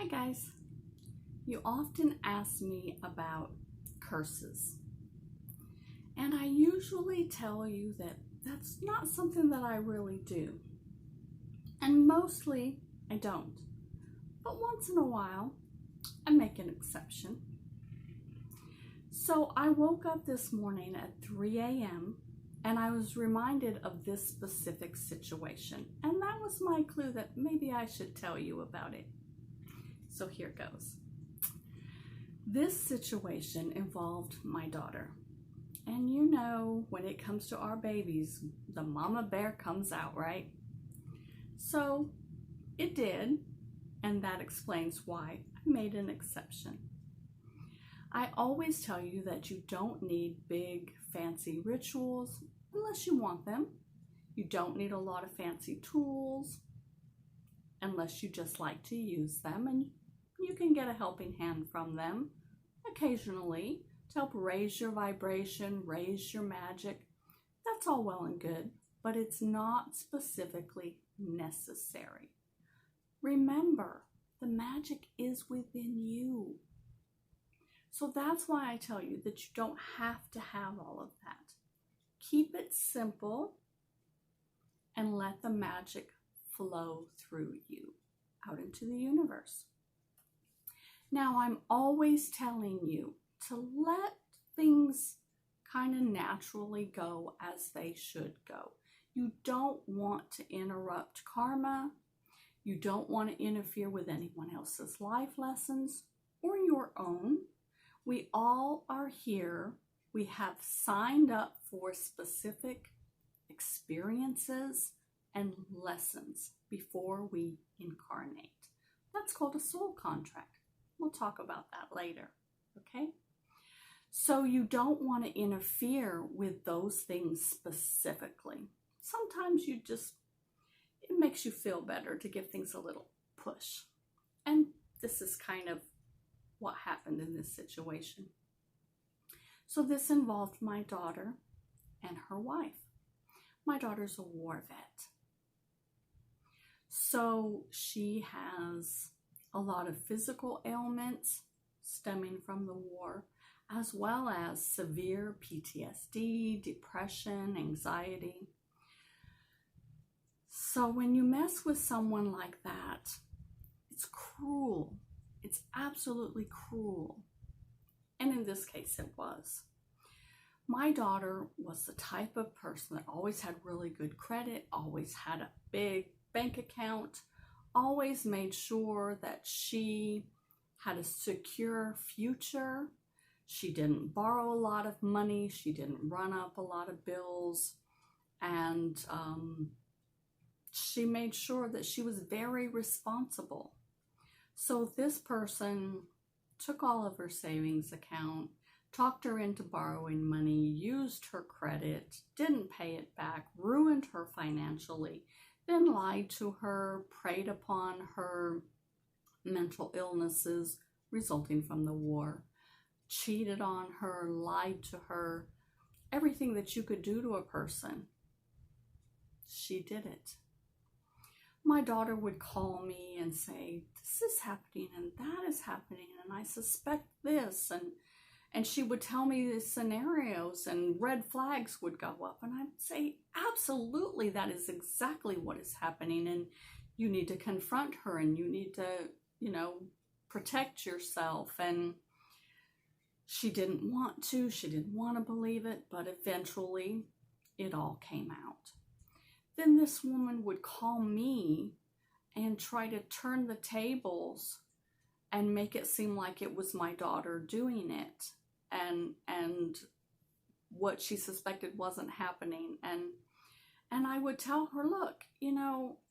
Hi guys. You often ask me about curses, and I usually tell you that that's not something that I really do, and mostly I don't. But once in a while, I make an exception. So I woke up this morning at 3 a.m. and I was reminded of this specific situation, and that was my clue that maybe I should tell you about it. So here goes. This situation involved my daughter. And you know, when it comes to our babies, the mama bear comes out, right? So it did, and that explains why I made an exception. I always tell you that you don't need big, fancy rituals unless you want them. You don't need a lot of fancy tools unless you just like to use them, and you can get a helping hand from them occasionally to help raise your vibration, raise your magic. That's all well and good, but it's not specifically necessary. Remember, the magic is within you. So that's why I tell you that you don't have to have all of that. Keep it simple and let the magic flow through you out into the universe. Now, I'm always telling you to let things kind of naturally go as they should go. You don't want to interrupt karma. You don't want to interfere with anyone else's life lessons or your own. We all are here. We have signed up for specific experiences and lessons before we incarnate. That's called a soul contract. We'll talk about that later, okay? So you don't want to interfere with those things specifically. Sometimes it makes you feel better to give things a little push. And this is kind of what happened in this situation. So this involved my daughter and her wife. My daughter's a war vet. So she has a lot of physical ailments stemming from the war, as well as severe PTSD, depression, anxiety. So when you mess with someone like that, it's cruel. It's absolutely cruel. And in this case, it was. My daughter was the type of person that always had really good credit, always had a big bank account, always made sure that she had a secure future. She didn't borrow a lot of money. She didn't run up a lot of bills. And she made sure that she was very responsible. So this person took all of her savings account, talked her into borrowing money, used her credit, didn't pay it back, ruined her financially, then lied to her, preyed upon her mental illnesses resulting from the war, cheated on her, lied to her, everything that you could do to a person. She did it. My daughter would call me and say, this is happening and that is happening and I suspect this, and she would tell me the scenarios and red flags would go up, and I'd say, absolutely, that is exactly what is happening, and you need to confront her and you need to, protect yourself. And she didn't want to, she didn't want to believe it, but eventually it all came out. Then this woman would call me and try to turn the tables and make it seem like it was my daughter doing it, and what she suspected wasn't happening. And I would tell her, look,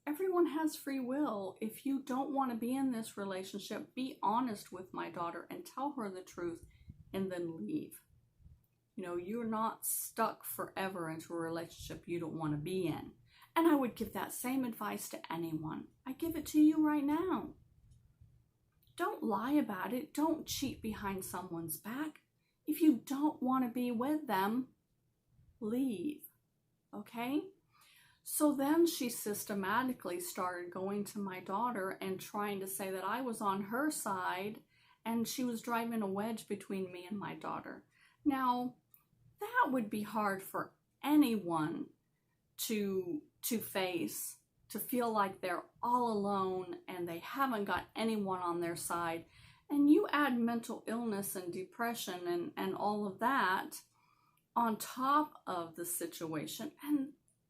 everyone has free will. If you don't want to be in this relationship, be honest with my daughter and tell her the truth and then leave. You're not stuck forever into a relationship you don't want to be in. And I would give that same advice to anyone. I give it to you right now. Don't lie about it. Don't cheat behind someone's back. If you don't want to be with them, leave. Okay? So then she systematically started going to my daughter and trying to say that I was on her side and she was driving a wedge between me and my daughter. Now, that would be hard for anyone to face, to feel like they're all alone and they haven't got anyone on their side. And you add mental illness and depression and all of that on top of the situation, and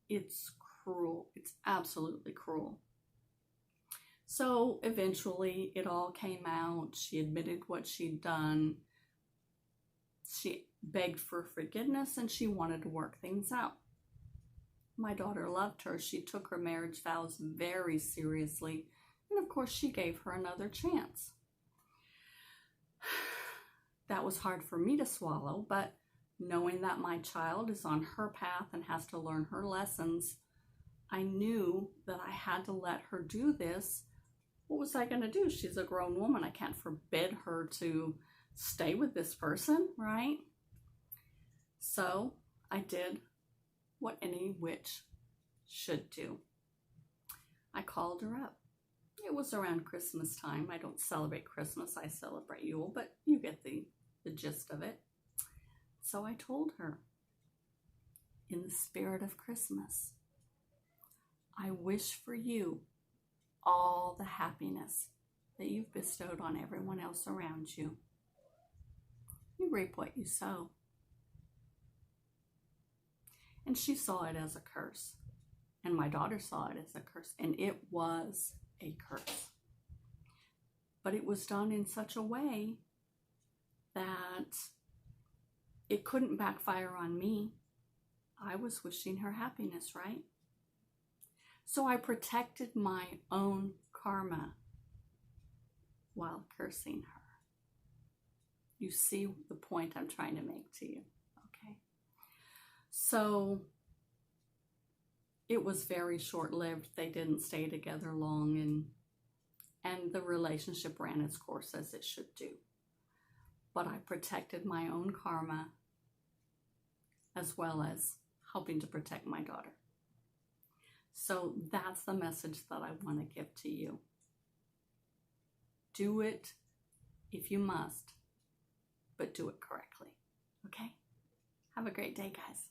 it's cruel. It's absolutely cruel. So eventually it all came out. She admitted what she'd done. She begged for forgiveness and she wanted to work things out. My daughter loved her. She took her marriage vows very seriously. And of course, she gave her another chance. That was hard for me to swallow, but knowing that my child is on her path and has to learn her lessons, I knew that I had to let her do this. What was I going to do? She's a grown woman. I can't forbid her to stay with this person, right? So I did what any witch should do. I called her up. It was around Christmas time. I don't celebrate Christmas. I celebrate Yule, but you get the gist of it. So I told her, in the spirit of Christmas, I wish for you all the happiness that you've bestowed on everyone else around you. You reap what you sow. And she saw it as a curse. And my daughter saw it as a curse. And it was a curse. But it was done in such a way that it couldn't backfire on me. I was wishing her happiness, right? So I protected my own karma while cursing her. You see the point I'm trying to make to you, okay? So it was very short-lived. They didn't stay together long, and the relationship ran its course as it should do. But I protected my own karma as well as helping to protect my daughter. So that's the message that I want to give to you. Do it if you must, but do it correctly, okay? Have a great day, guys.